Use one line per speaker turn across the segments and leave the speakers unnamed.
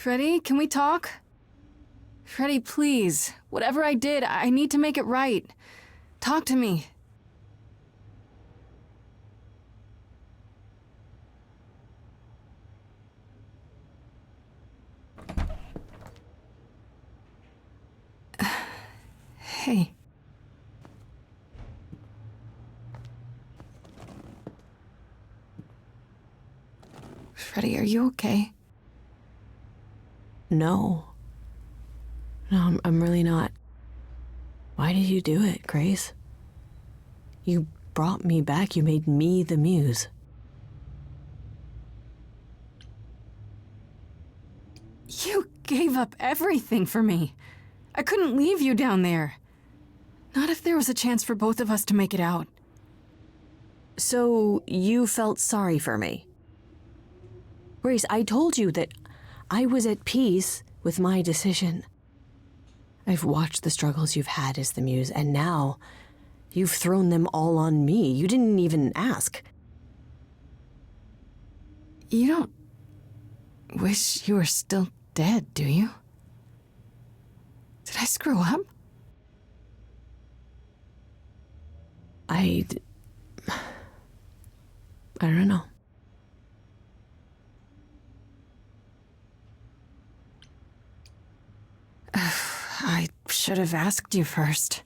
Freddy, can we talk? Freddy, please. Whatever I did, I need to make it right. Talk to me. Hey. Freddy, are you okay?
No. No, I'm really not. Why did you do it, Grace? You brought me back. You made me the muse.
You gave up everything for me. I couldn't leave you down there. Not if there was a chance for both of us to make it out.
So you felt sorry for me? Grace, I told you that I was at peace with my decision. I've watched the struggles you've had as the muse, and now you've thrown them all on me. You didn't even ask.
You don't wish you were still dead, do you? Did I screw up?
I don't know.
I should have asked you first.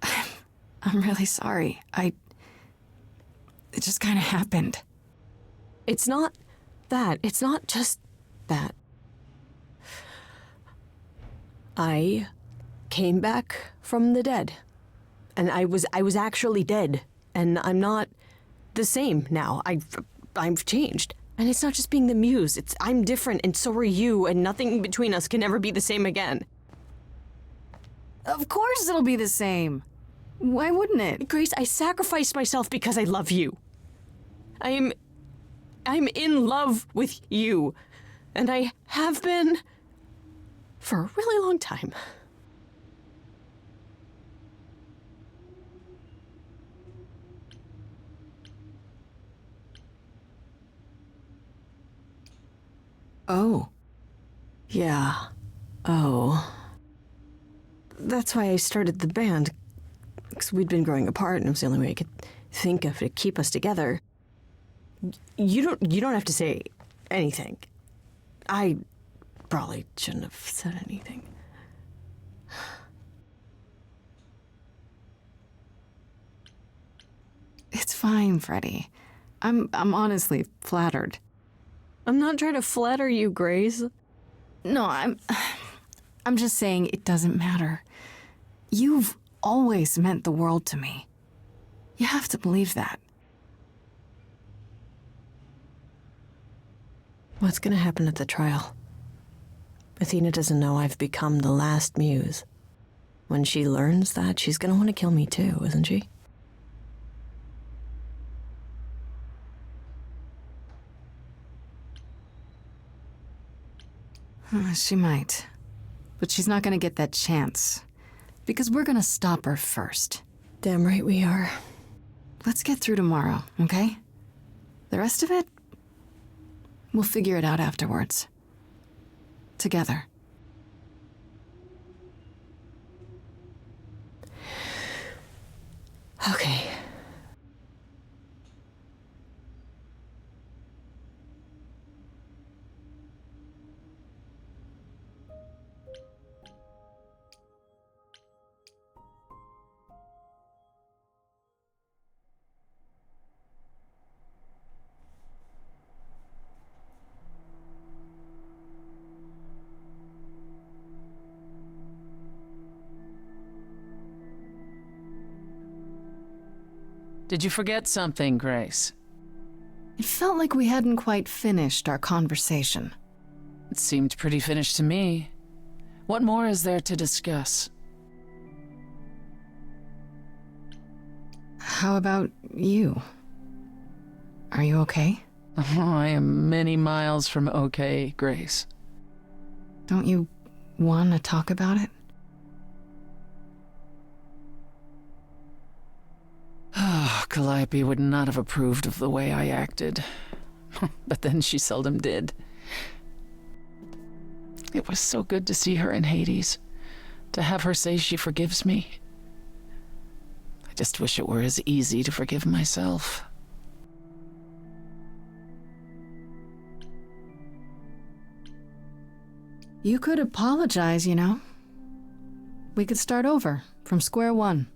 I'm really sorry. It just kind of happened.
It's not that. It's not just that. I came back from the dead. And I was actually dead. And I'm not the same now. I've changed. And it's not just being the muse. I'm different, and so are you, and nothing between us can ever be the same again.
Of course it'll be the same. Why wouldn't it?
Grace, I sacrificed myself because I love you. I'm in love with you. And I have been for a really long time.
Oh.
Yeah. Oh. That's why I started the band. Because we'd been growing apart, and it was the only way I could think of to keep us together. You don't have to say anything. I probably shouldn't have said anything.
It's fine, Freddy. I'm honestly flattered.
I'm not trying to flatter you, Grace.
No, I'm just saying it doesn't matter. You've always meant the world to me. You have to believe that.
What's gonna happen at the trial? Athena doesn't know I've become the last muse. When she learns that, she's gonna want to kill me too, isn't she?
She might. But she's not gonna get that chance. Because we're gonna stop her first.
Damn right we are.
Let's get through tomorrow, okay? The rest of it, we'll figure it out afterwards. Together.
Okay.
Did you forget something, Grace?
It felt like we hadn't quite finished our conversation.
It seemed pretty finished to me. What more is there to discuss?
How about you? Are you okay?
Oh, I am many miles from okay, Grace.
Don't you want to talk about it?
Calliope would not have approved of the way I acted. But then she seldom did. It was so good to see her in Hades, to have her say she forgives me. I just wish it were as easy to forgive myself.
You could apologize, you know. We could start over, from square one.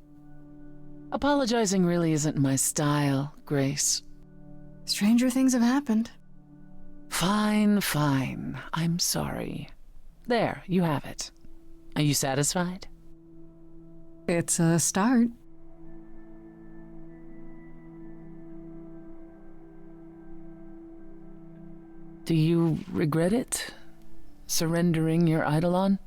Apologizing really isn't my style, Grace.
Stranger things have happened.
Fine, fine. I'm sorry. There, you have it. Are you satisfied?
It's a start.
Do you regret it? Surrendering your Eidolon?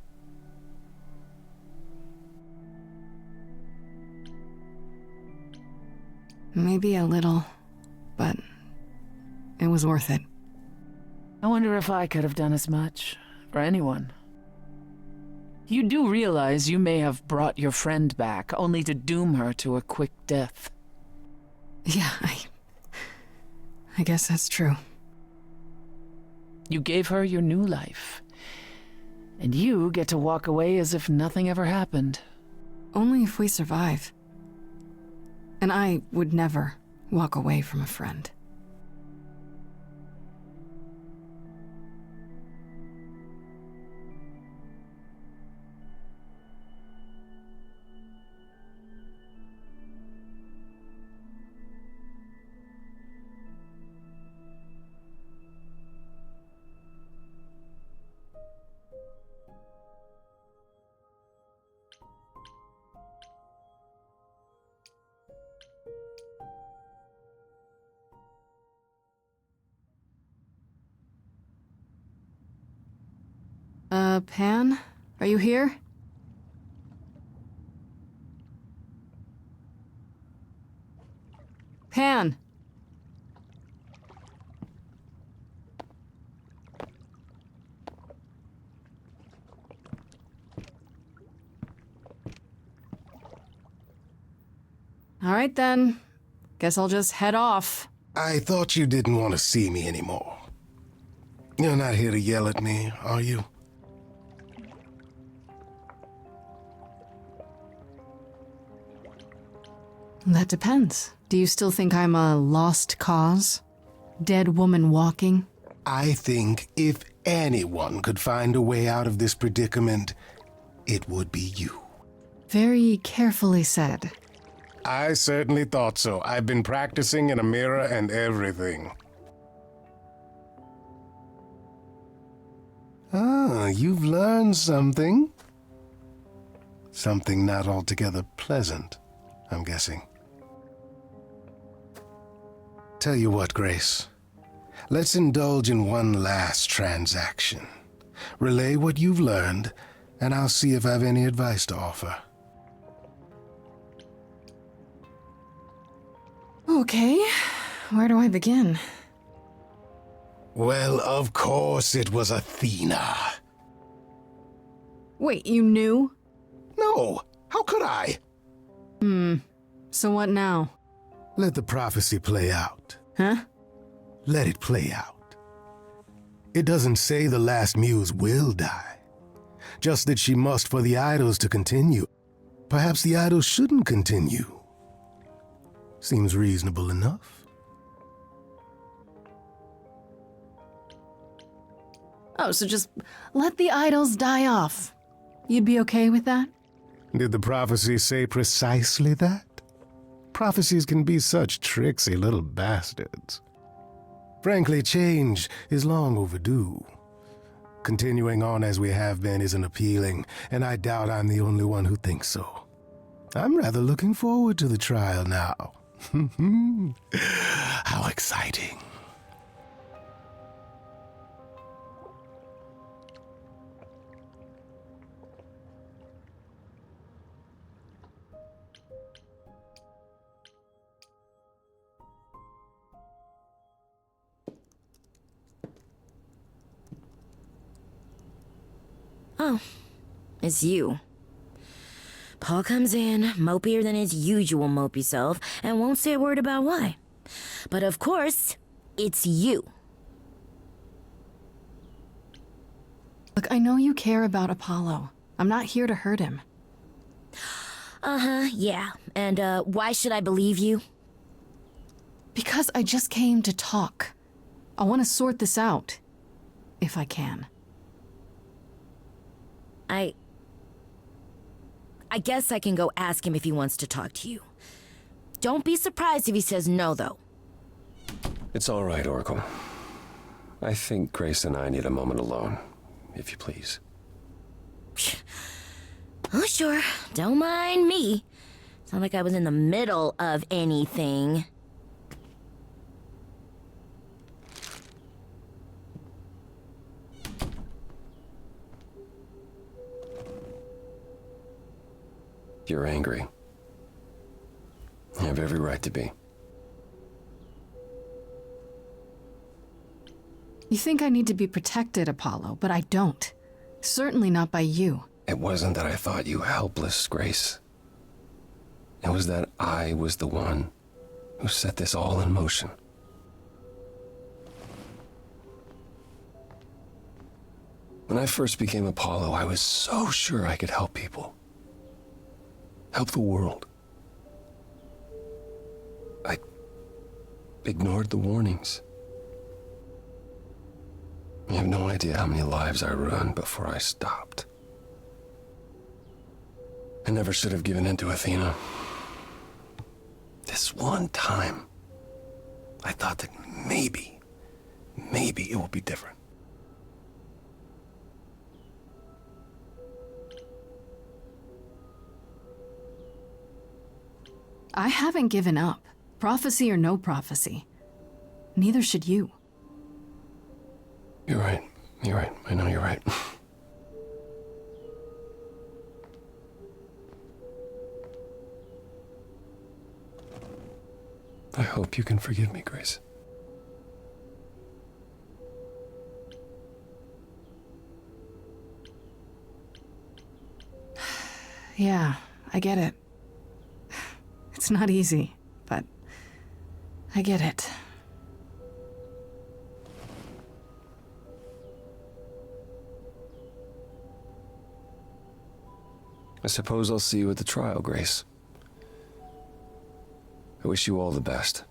Maybe a little, but it was worth it.
I wonder if I could have done as much for anyone. You do realize you may have brought your friend back, only to doom her to a quick death.
Yeah, I guess that's true.
You gave her your new life, and you get to walk away as if nothing ever happened.
Only if we survive. And I would never walk away from a friend. Pan? Are you here? Pan! All right then. Guess I'll just head off.
I thought you didn't want to see me anymore. You're not here to yell at me, are you?
That depends. Do you still think I'm a lost cause? Dead woman walking?
I think if anyone could find a way out of this predicament, it would be you.
Very carefully said.
I certainly thought so. I've been practicing in a mirror and everything. Ah, you've learned something. Something not altogether pleasant, I'm guessing. Tell you what, Grace. Let's indulge in one last transaction. Relay what you've learned, and I'll see if I've any advice to offer.
Okay, where do I begin?
Well, of course it was Athena.
Wait, you knew?
No, how could I?
So what now?
Let the prophecy play out.
Huh?
Let it play out. It doesn't say the last muse will die, just that she must for the idols to continue. Perhaps the idols shouldn't continue. Seems reasonable enough.
Oh, so just let the idols die off. You'd be okay with that?
Did the prophecy say precisely that? Prophecies can be such tricksy little bastards. Frankly, change is long overdue. Continuing on as we have been isn't appealing, and I doubt I'm the only one who thinks so. I'm rather looking forward to the trial now. How exciting.
Oh, it's you. Paul comes in, mopier than his usual mopey self, and won't say a word about why. But of course, it's you.
Look, Look, I know you care about Apollo. I'm not here to hurt him.
Yeah. And, why should I believe you?
Because I just came to talk. I want to sort this out. If I can.
I guess I can go ask him if he wants to talk to you. Don't be surprised if he says no, though.
It's all right, Oracle. I think Grace and I need a moment alone, if you please.
Oh, sure. Don't mind me. It's not like I was in the middle of anything.
You're angry. You have every right to be.
You think I need to be protected, Apollo, but I don't. Certainly not by you.
It wasn't that I thought you helpless, Grace. It was that I was the one who set this all in motion. When I first became Apollo, I was so sure I could help people. Help the world. I ignored the warnings. You have no idea how many lives I ruined before I stopped. I never should have given in to Athena. This one time, I thought that maybe it will be different.
I haven't given up. Prophecy or no prophecy. Neither should you.
You're right. You're right. I know you're right. I hope you can forgive me, Grace.
Yeah, I get it. It's not easy, but I get it.
I suppose I'll see you at the trial, Grace. I wish you all the best.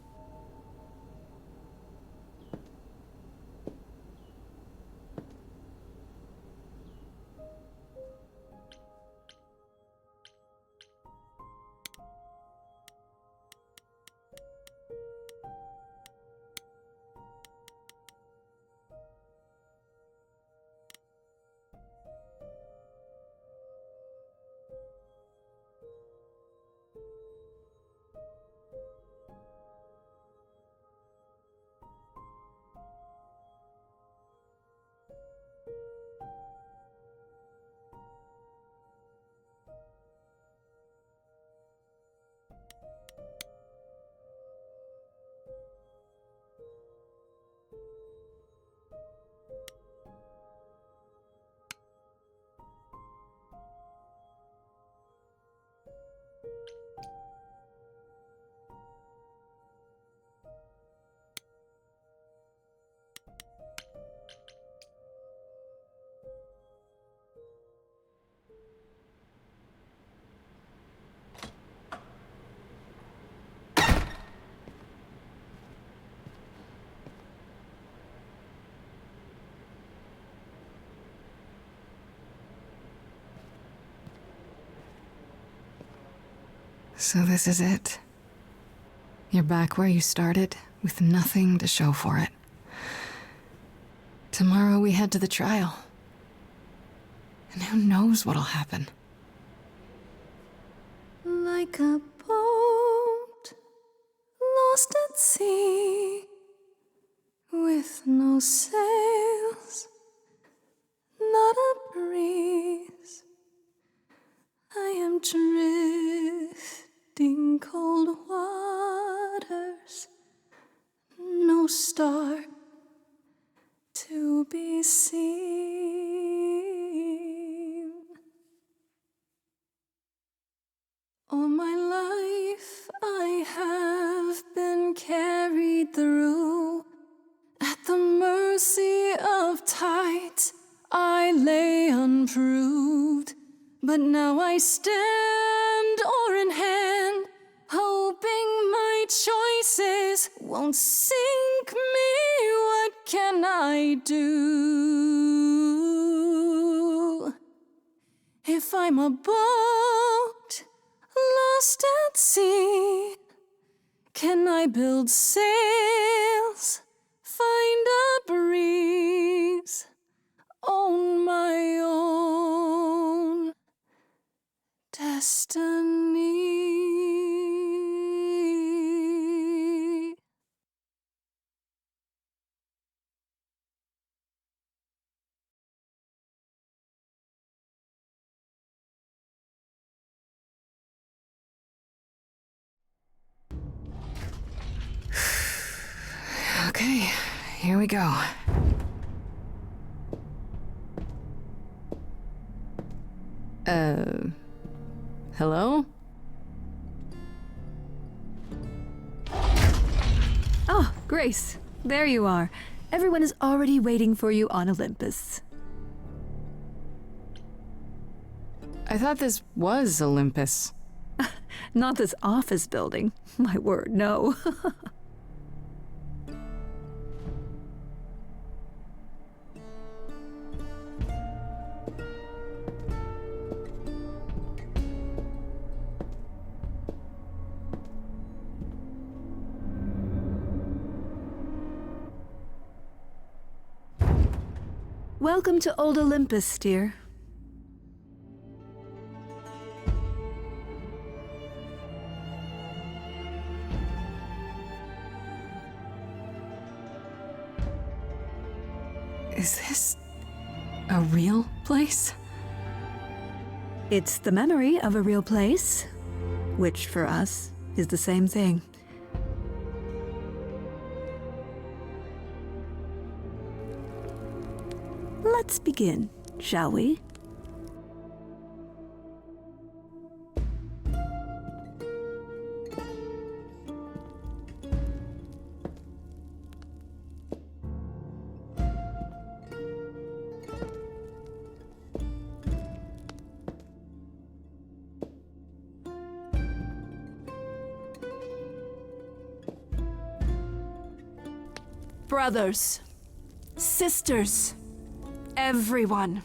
So this is it. You're back where you started, with nothing to show for it. Tomorrow we head to the trial. And who knows what'll happen. Like a boat lost at sea, with no sails, not a breeze. I am drifting cold waters, no star to be seen. All my life I have been carried through at the mercy of tides I lay unproved, but now I stand oar in hand, hoping my choices won't sink me. What can I do? If I'm a boat lost at sea, can I build sails, find a breeze, own my own destiny? Okay, here we go. Hello?
Oh, Grace, there you are. Everyone is already waiting for you on Olympus.
I thought this was Olympus.
Not this office building. My word, no. Welcome to Old Olympus, dear.
Is this a real place?
It's the memory of a real place, which for us is the same thing. Let's begin, shall we? Brothers, sisters, everyone,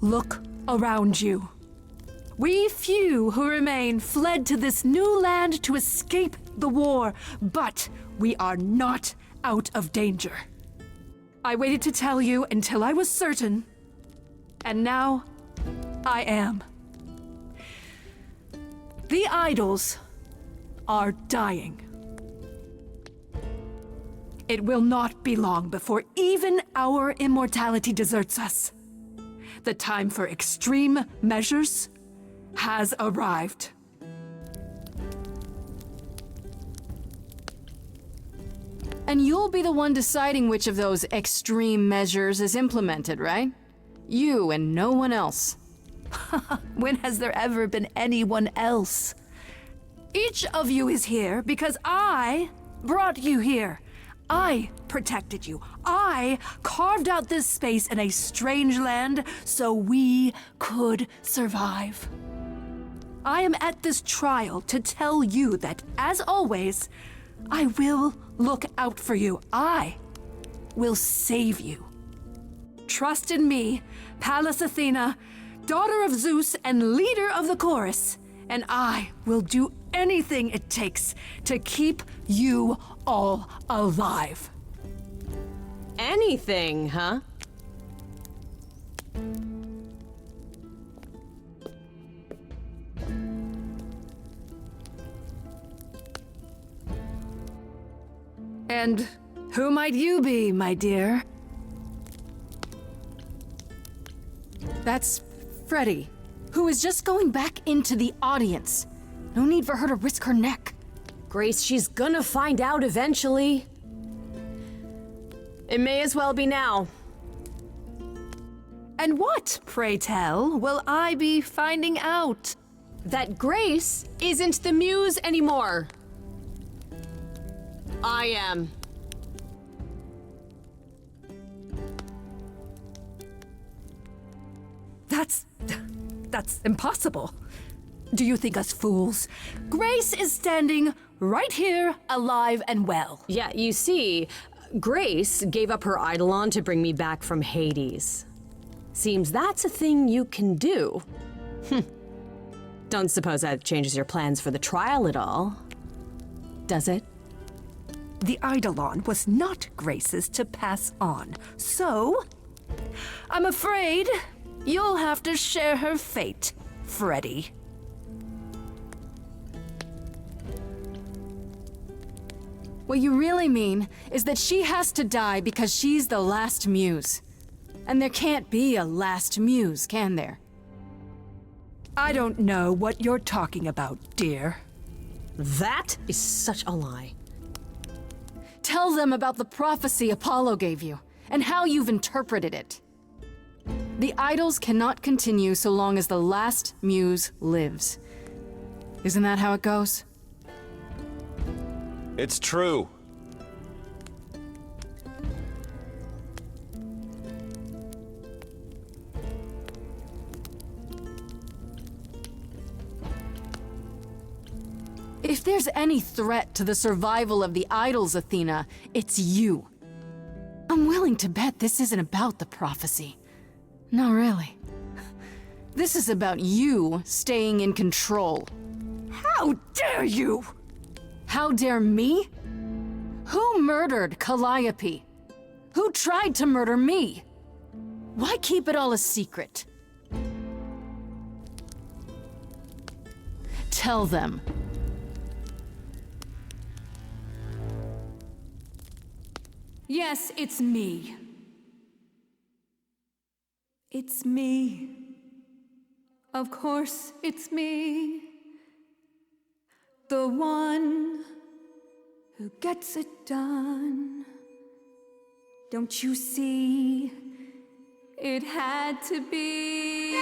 look around you. We few who remain fled to this new land to escape the war, but we are not out of danger. I waited to tell you until I was certain, and now I am. The idols are dying. It will not be long before even our immortality deserts us. The time for extreme measures has arrived.
And you'll be the one deciding which of those extreme measures is implemented, right? You and no one else.
When has there ever been anyone else? Each of you is here because I brought you here. I protected you. I carved out this space in a strange land so we could survive. I am at this trial to tell you that, as always, I will look out for you. I will save you. Trust in me, Pallas Athena, daughter of Zeus and leader of the chorus, and I will do anything it takes to keep you all alive.
Anything, huh?
And who might you be, my dear?
That's Freddie, who is just going back into the audience. No need for her to risk her neck.
Grace, she's gonna find out eventually. It may as well be now.
And what, pray tell, will I be finding out?
That Grace isn't the muse anymore. I am.
That's impossible. Do you think us fools? Grace is standing right here, alive and well.
Yeah, you see, Grace gave up her Eidolon to bring me back from Hades. Seems that's a thing you can do. Don't suppose that changes your plans for the trial at all, does it?
The Eidolon was not Grace's to pass on, so I'm afraid you'll have to share her fate, Freddy.
What you really mean is that she has to die because she's the last muse. And there can't be a last muse, can there?
I don't know what you're talking about, dear.
That is such a lie.
Tell them about the prophecy Apollo gave you, and how you've interpreted it. The idols cannot continue so long as the last muse lives. Isn't that how it goes?
It's true.
If there's any threat to the survival of the idols, Athena, it's you. I'm willing to bet this isn't about the prophecy. No, really. This is about you staying in control.
How dare you!
How dare me? Who murdered Calliope? Who tried to murder me? Why keep it all a secret? Tell them.
Yes, it's me. It's me. Of course, it's me. The one who gets it done. Don't you see? It had to be.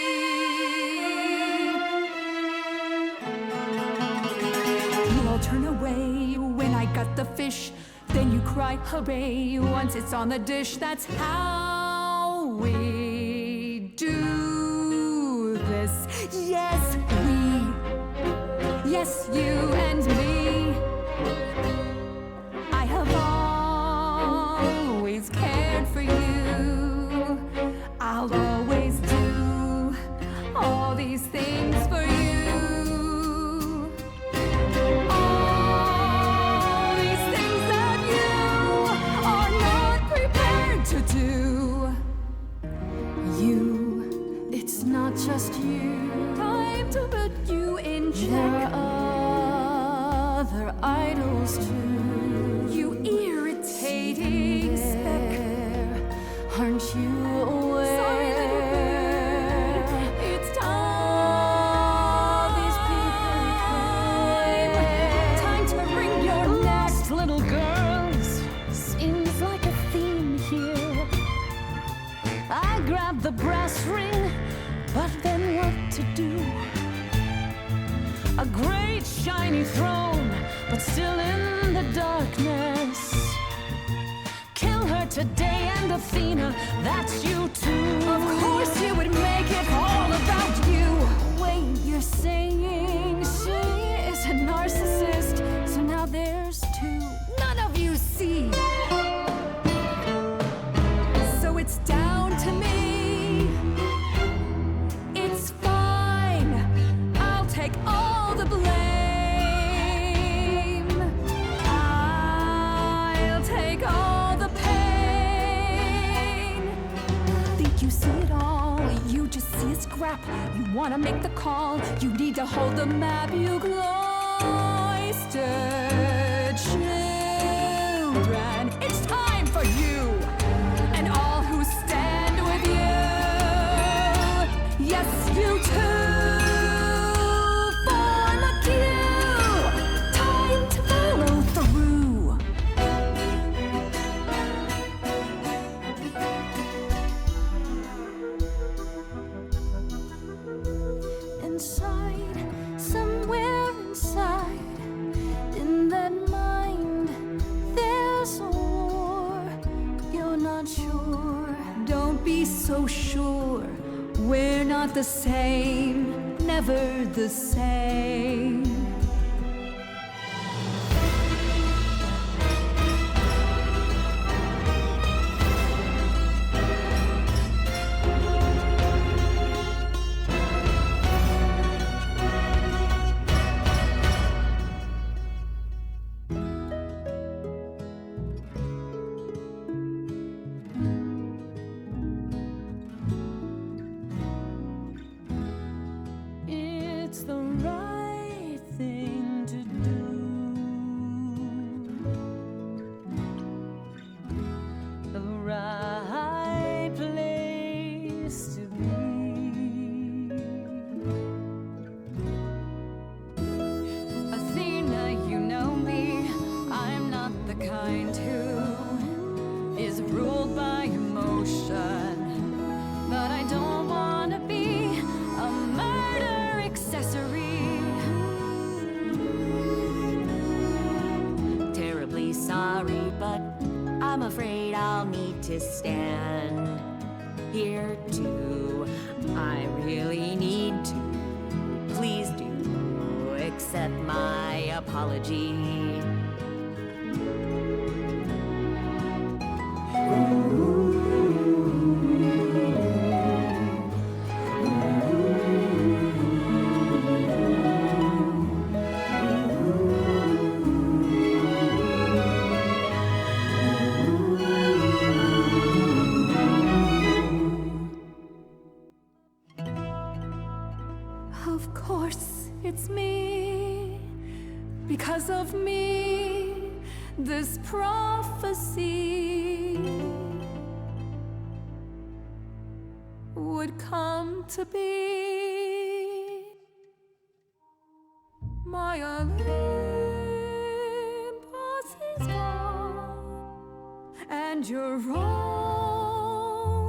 You all turn away when I got the fish. Then you cry hooray once it's on the dish. That's how we do this. Yes, we. Yes, you and me. I have always cared for you. I'll always do all these things for you. All these things that you are not prepared to do. You, it's not just you. Time to put you in check.
There are other idols too.
You irritating speck.
Aren't you aware?
Sorry, little bird. It's
All these people
time to bring your
Lost little girls seems like a theme here. I grabbed the brass ring, but then what to do? A great shiny throne, but still in the darkness. Kill her today, and Athena, that's you too.
Of course you would make it all about you.
Wait, you're saying she is a narcissist, so now there's two.
None of you see. So it's down to me. It's fine. I'll take all the blame. I'll take all the pain. Think you see it all? You just see a scrap. You wanna make the call. You need to hold the map. You cloistered children. It's time for you and all who stand with you. Yes, you too. Form a queue. Time to follow through.
Inside, somewhere inside, in that mind, there's a war. You're not sure.
Don't be so sure. We're not not the same, never the same.
It's the right thing to do. The right place to be. Athena, you know me. I'm not the kind who is ruled by emotion. But I don't wanna be a murder accessory.
Terribly sorry, but I'm afraid I'll need to stand here too. I really need to. Please do accept my apology.
Of course, it's me. Because of me, this prophecy would come to be. My Olympus is gone, and you're all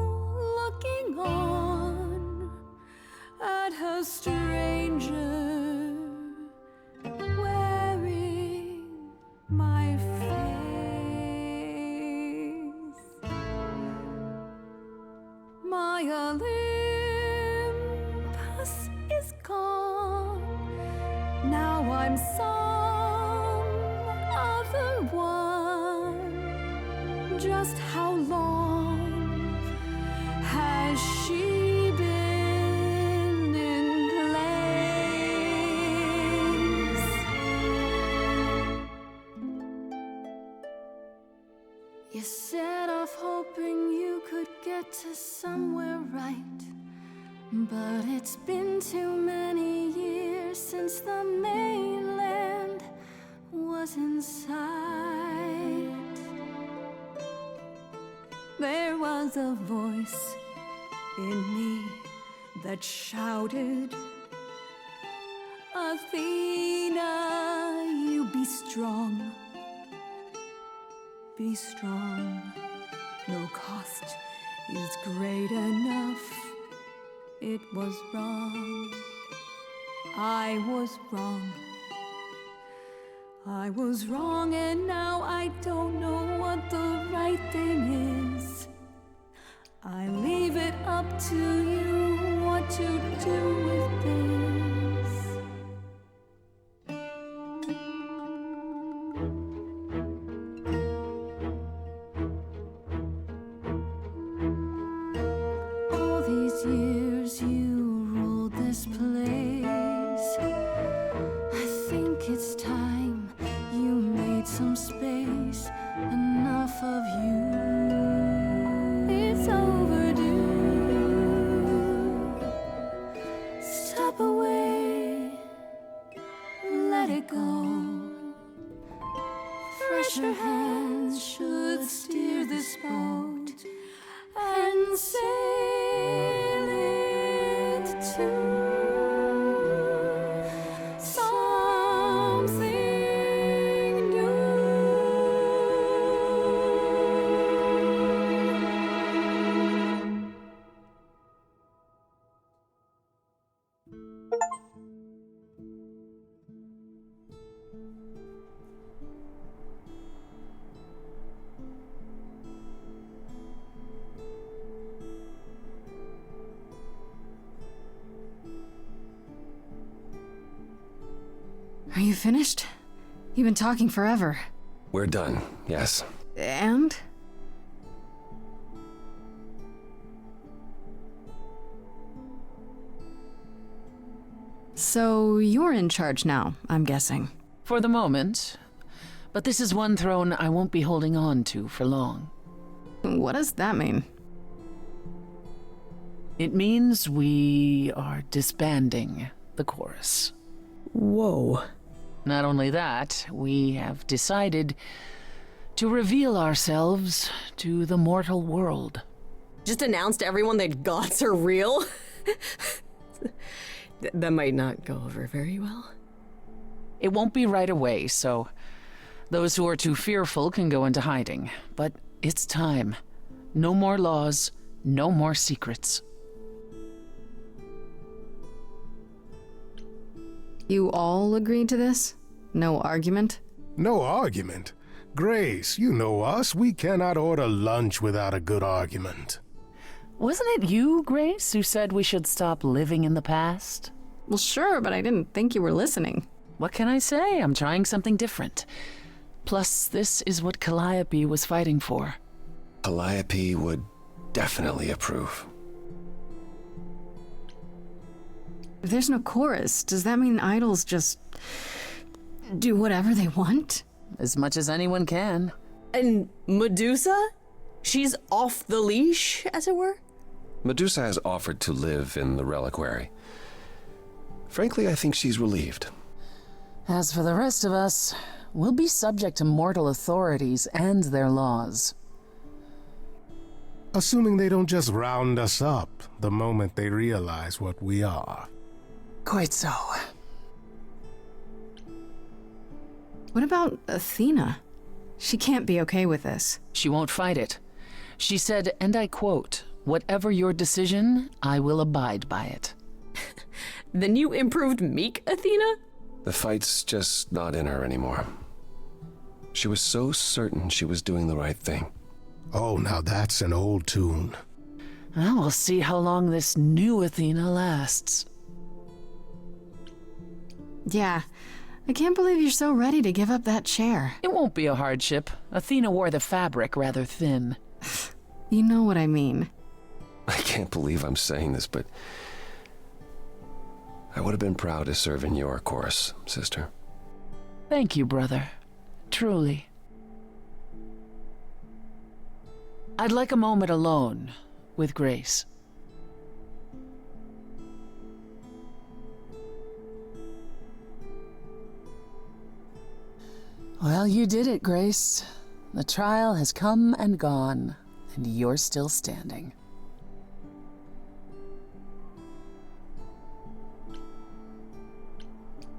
looking on at a stranger wearing my face. My Olympus is gone. Now I'm some other one. Just how long has she been in place? You set off hoping you could get to somewhere right, but it's been too many years since the mainland was in sight. There was a voice in me that shouted, Athena, you be strong. Be strong. No cost is great enough. It was wrong. I was wrong. I was wrong, and now I don't know what the right thing is. I leave it up to you what to do with this. All these years you ruled this place. I think it's time you made some space. Enough of you. It's overdue. Step away. Let it go. Fresher hands should steer this boat and sail it to something new.
Are you finished? You've been talking forever.
We're done, yes.
And? So you're in charge now, I'm guessing.
For the moment. But this is one throne I won't be holding on to for long.
What does that mean?
It means we are disbanding the chorus.
Whoa.
Not only that, we have decided to reveal ourselves to the mortal world.
Just announced to everyone that gods are real? That might not go over very well.
It won't be right away, so those who are too fearful can go into hiding. But it's time. No more laws, no more secrets.
You all agreed to this? No argument?
No argument. Grace, you know us. We cannot order lunch without a good argument.
Wasn't it you, Grace, who said we should stop living in the past?
Well, sure, but I didn't think you were listening.
What can I say? I'm trying something different. Plus, this is what Calliope was fighting for.
Calliope would definitely approve.
If there's no chorus, does that mean idols just do whatever they want?
As much as anyone can.
And Medusa? She's off the leash, as it were?
Medusa has offered to live in the reliquary. Frankly, I think she's relieved.
As for the rest of us, we'll be subject to mortal authorities and their laws.
Assuming they don't just round us up the moment they realize what we are.
Quite so.
What about Athena? She can't be okay with this.
She won't fight it. She said, and I quote, "Whatever your decision, I will abide by it."
The new improved meek Athena?
The fight's just not in her anymore. She was so certain she was doing the right thing.
Oh, now that's an old tune.
Well, we'll see how long this new Athena lasts.
Yeah, I can't believe you're so ready to give up that chair.
It won't be a hardship. Athena wore the fabric rather thin.
You know what I mean.
I can't believe I'm saying this, but I would have been proud to serve in your chorus, sister.
Thank you, brother. Truly. I'd like a moment alone with Grace. Well, you did it, Grace. The trial has come and gone, and you're still standing.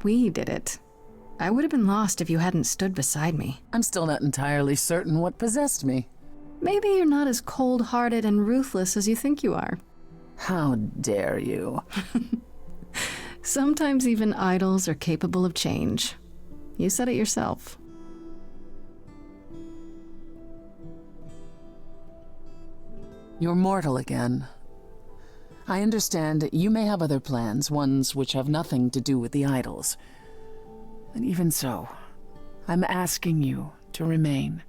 We did it. I would have been lost if you hadn't stood beside me.
I'm still not entirely certain what possessed me.
Maybe you're not as cold-hearted and ruthless as you think you are.
How dare you?
Sometimes even idols are capable of change. You said it yourself.
You're mortal again. I understand you may have other plans, ones which have nothing to do with the idols. And even so, I'm asking you to remain.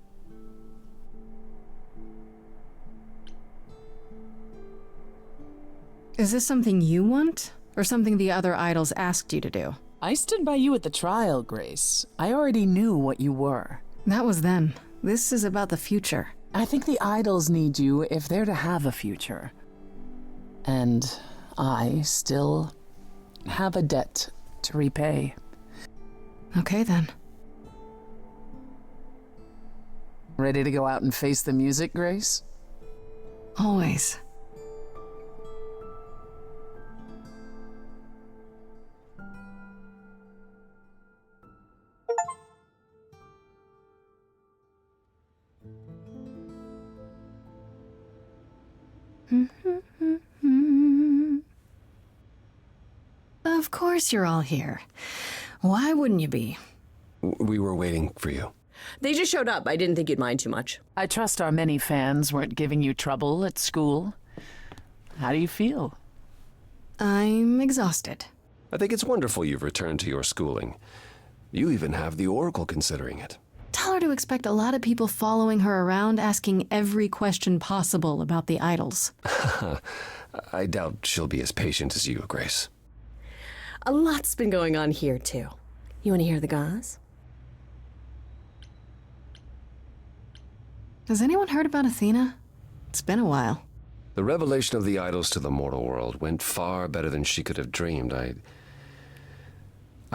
Is this something you want, or something the other idols asked you to do?
I stood by you at the trial, Grace. I already knew what you were.
That was then. This is about the future.
I think the idols need you if they're to have a future. And I still have a debt to repay.
Okay then.
Ready to go out and face the music, Grace?
Always. Of course you're all here. Why wouldn't you be?
We were waiting for you.
They just showed up. I didn't think you'd mind too much.
I trust our many fans weren't giving you trouble at school. How do you feel?
I'm exhausted.
I think it's wonderful you've returned to your schooling. You even have the Oracle considering it.
Tell her to expect a lot of people following her around asking every question possible about the idols.
I doubt she'll be as patient as you, Grace.
A lot's been going on here, too. You want to hear the gauze?
Has anyone heard about Athena? It's been a while.
The revelation of the idols to the mortal world went far better than she could have dreamed. I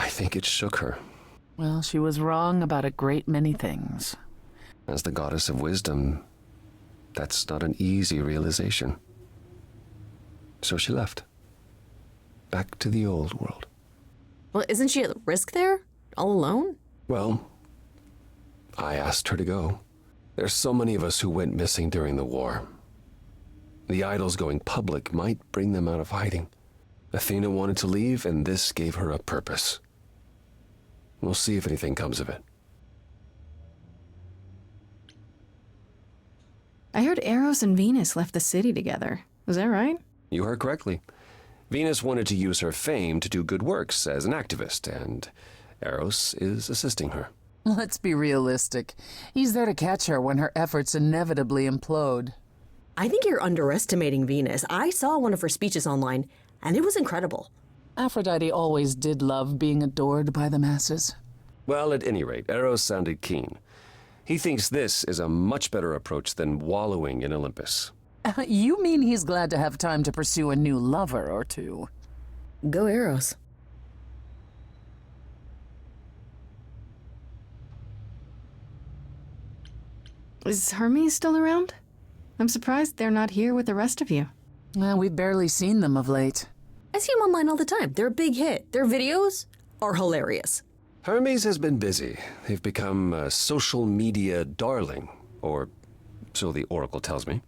think it shook her.
Well, she was wrong about a great many things.
As the goddess of wisdom, that's not an easy realization. So she left. Back to the old world.
Well, isn't she at risk there? All alone?
Well, I asked her to go. There's so many of us who went missing during the war. The idols going public might bring them out of hiding. Athena wanted to leave, and this gave her a purpose. We'll see if anything comes of it.
I heard Eros and Venus left the city together. Was that right?
You heard correctly. Venus wanted to use her fame to do good works as an activist, and Eros is assisting her.
Let's be realistic. He's there to catch her when her efforts inevitably implode.
I think you're underestimating Venus. I saw one of her speeches online, and it was incredible.
Aphrodite always did love being adored by the masses.
Well, at any rate, Eros sounded keen. He thinks this is a much better approach than wallowing in Olympus.
You mean he's glad to have time to pursue a new lover or two?
Go Eros.
Is Hermes still around? I'm surprised they're not here with the rest of you.
Well, we've barely seen them of late.
I see them online all the time. They're a big hit. Their videos are hilarious.
Hermes has been busy. They've become a social media darling, or so the Oracle tells me.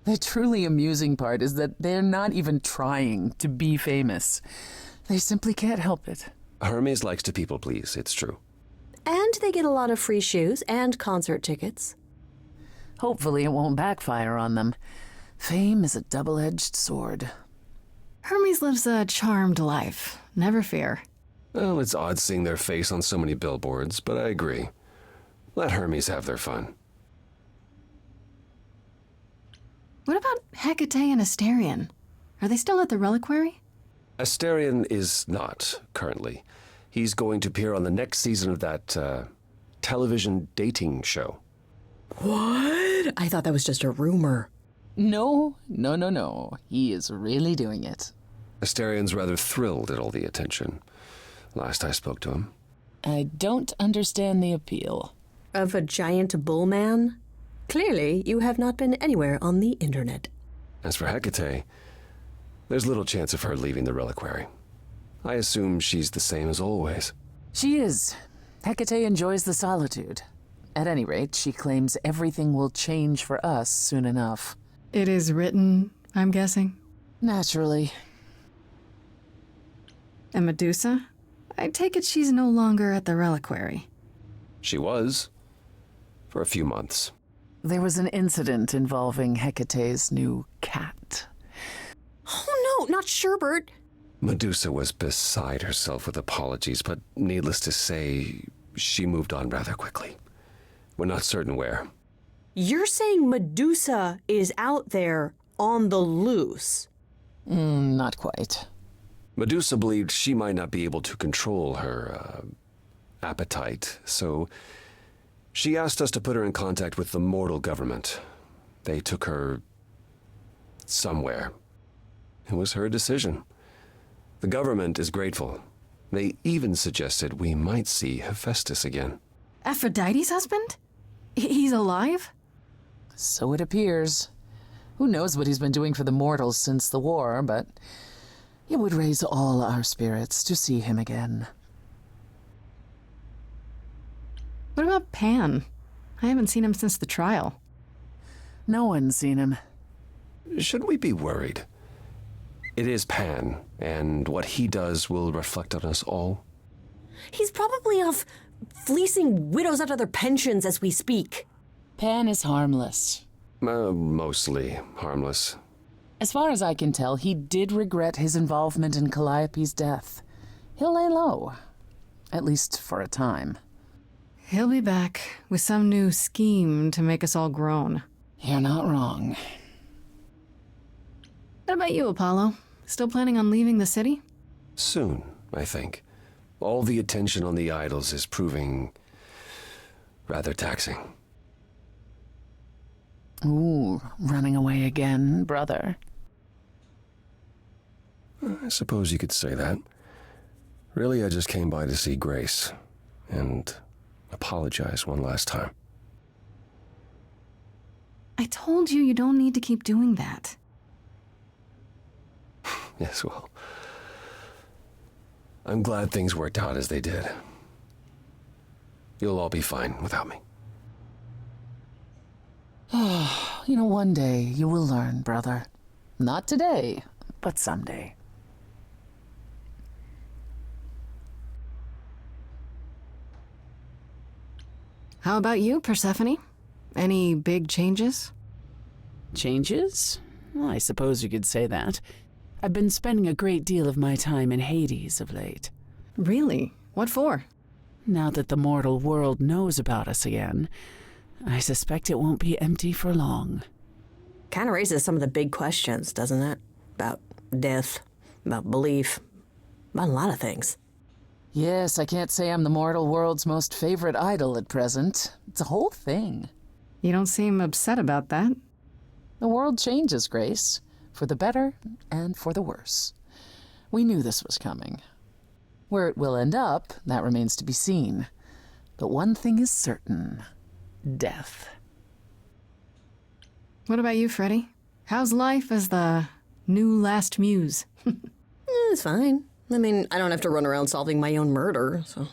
The truly amusing part is that they're not even trying to be famous. They simply can't help it.
Hermes likes to people please, it's true.
And they get a lot of free shoes and concert tickets.
Hopefully it won't backfire on them. Fame is a double-edged sword.
Hermes lives a charmed life. Never fear.
Well, it's odd seeing their face on so many billboards, but I agree. Let Hermes have their fun.
What about Hecate and Asterion? Are they still at the reliquary?
Asterion is not, currently. He's going to appear on the next season of that, television dating show.
What? I thought that was just a rumor.
No. He is really doing it.
Asterion's rather thrilled at all the attention. Last I spoke to him.
I don't understand the appeal.
Of a giant bull man? Clearly, you have not been anywhere on the internet.
As for Hecate, there's little chance of her leaving the reliquary. I assume she's the same as always.
She is. Hecate enjoys the solitude. At any rate, she claims everything will change for us soon enough.
It is written, I'm guessing.
Naturally.
And Medusa? I take it she's no longer at the reliquary.
She was. For a few months.
There was an incident involving Hecate's new cat.
Oh no, not Sherbert.
Medusa was beside herself with apologies, but needless to say, she moved on rather quickly. We're not certain where.
You're saying Medusa is out there on the loose?
Not quite.
Medusa believed she might not be able to control her, appetite, so she asked us to put her in contact with the mortal government. They took her somewhere. It was her decision. The government is grateful. They even suggested we might see Hephaestus again.
Aphrodite's husband? He's alive?
So it appears. Who knows what he's been doing for the mortals since the war, but it would raise all our spirits to see him again.
What about Pan? I haven't seen him since the trial.
No one's seen him.
Should we be worried? It is Pan, and what he does will reflect on us all.
He's probably off fleecing widows out of their pensions as we speak.
Pan is harmless.
Mostly harmless.
As far as I can tell, he did regret his involvement in Calliope's death. He'll lay low. At least for a time.
He'll be back with some new scheme to make us all groan.
You're not wrong.
What about you, Apollo? Still planning on leaving the city?
Soon, I think. All the attention on the idols is proving rather taxing.
Ooh, running away again, brother.
I suppose you could say that. Really, I just came by to see Grace and apologize one last time.
I told you you don't need to keep doing that.
Yes, well, I'm glad things worked out as they did. You'll all be fine without me.
You know, one day you will learn, brother. Not today, but someday.
How about you, Persephone? Any big changes?
Changes? Well, I suppose you could say that. I've been spending a great deal of my time in Hades of late.
Really? What for?
Now that the mortal world knows about us again, I suspect it won't be empty for long.
Kind of raises some of the big questions, doesn't it? About death, about belief, about a lot of things.
Yes, I can't say I'm the mortal world's most favorite idol at present. It's a whole thing.
You don't seem upset about that.
The world changes, Grace. For the better and for the worse. We knew this was coming. Where it will end up, that remains to be seen. But one thing is certain. Death.
What about you, Freddy? How's life as the new last muse?
It's fine. I mean, I don't have to run around solving my own murder, so...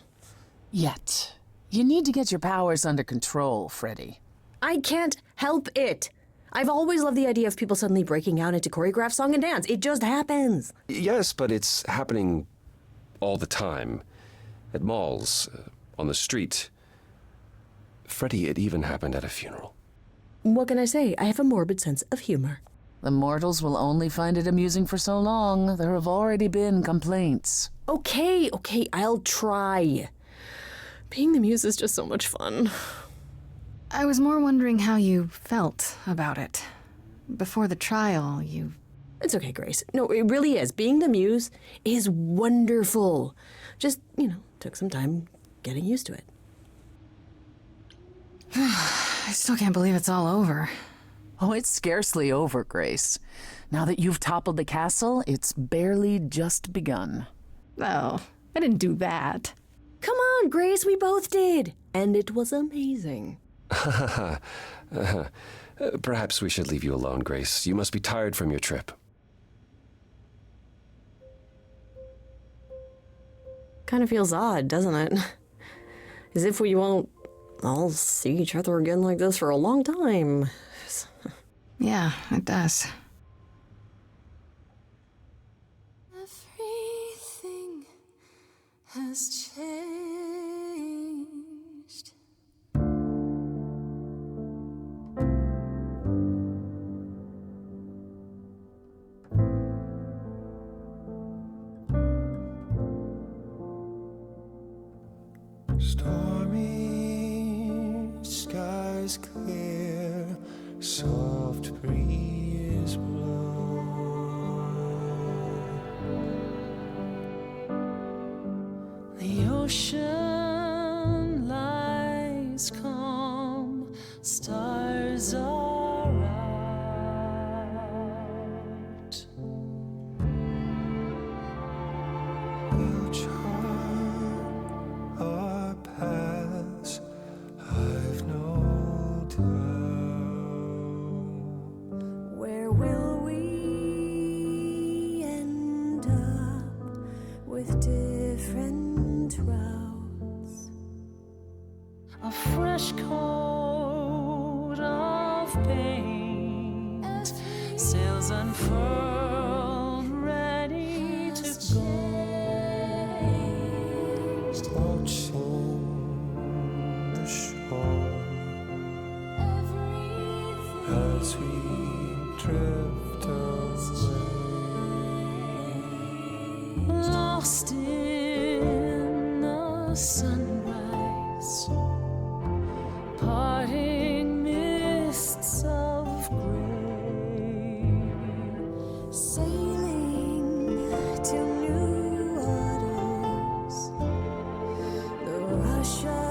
Yet. You need to get your powers under control, Freddy.
I can't help it. I've always loved the idea of people suddenly breaking out into choreographed song and dance. It just happens.
Yes, but it's happening all the time. At malls, on the street. Freddy, it even happened at a funeral.
What can I say? I have a morbid sense of humor.
The mortals will only find it amusing for so long. There have already been complaints.
Okay, I'll try. Being the muse is just so much fun.
I was more wondering how you felt about it. Before the trial, you...
It's okay, Grace. No, it really is. Being the muse is wonderful. Just, took some time getting used to it.
I still can't believe it's all over.
Oh, it's scarcely over, Grace. Now that you've toppled the castle, it's barely just begun.
Oh, I didn't do that.
Come on, Grace, we both did. And it was amazing.
Perhaps we should leave you alone, Grace. You must be tired from your trip.
Kind of feels odd, doesn't it? As if we won't all see each other again like this for a long time.
Yeah, it does.
Everything has changed.
Stormy skies clear, soft breeze blow.
The ocean lies calm, stars are out.
We'll chart our paths, I've no doubt.
Where will we end up with different routes? A fresh coat of paint, sails unfurled, ready to go.
Watching the shore as we drift away.
Lost in the sunrise, parting mists of gray, sailing to new waters, the rush of